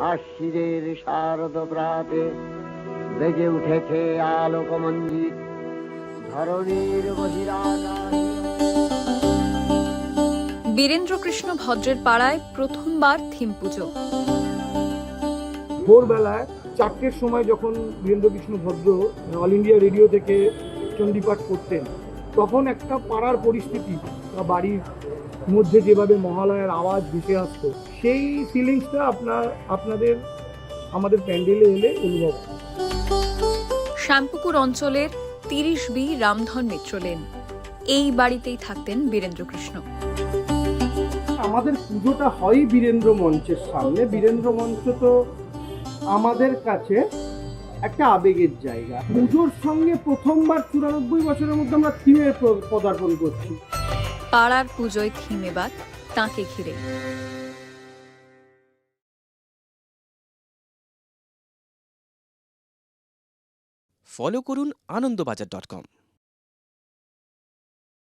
আশ্বিনের শারদ প্রাতে বেজে উঠেছে আলোকমঞ্জিত ধরণীর বহিরাকাশে। বীরেন্দ্রকৃষ্ণ ভদ্রের পাড়ায় প্রথমবার থিম পুজো। ভোরবেলায় 4টের সময় যখন বীরেন্দ্রকৃষ্ণ ভদ্র অল ইন্ডিয়া রেডিও থেকে চণ্ডীপাঠ করতেন, তখন একটা পাড়ার পরিস্থিতি বা বাড়ির মধ্যে যেভাবে মহালয়ার আওয়াজ ভেসে আসতো, সেই ফিলিংসটা আপনাদের আমাদের প্যান্ডেলে এলে অনুভব হয়। শ্যামপুকুর অঞ্চলের 30B রামধন মিত্র লেন, এই বাড়িতেই থাকতেন বীরেন্দ্রকৃষ্ণ। আমাদের পুজোটা হয় বীরেন্দ্র মঞ্চের সামনে। বীরেন্দ্র মঞ্চ তো আমাদের কাছে একটা আবেগের জায়গা। পুজোর সঙ্গে প্রথমবার 94 বছরের মধ্যে আমরা থিমে পদার্পণ করছি। পাড়ার পুজোয় থিম এবার তাঁকে ঘিরে। ফলো করুন আনন্দবাজার.com।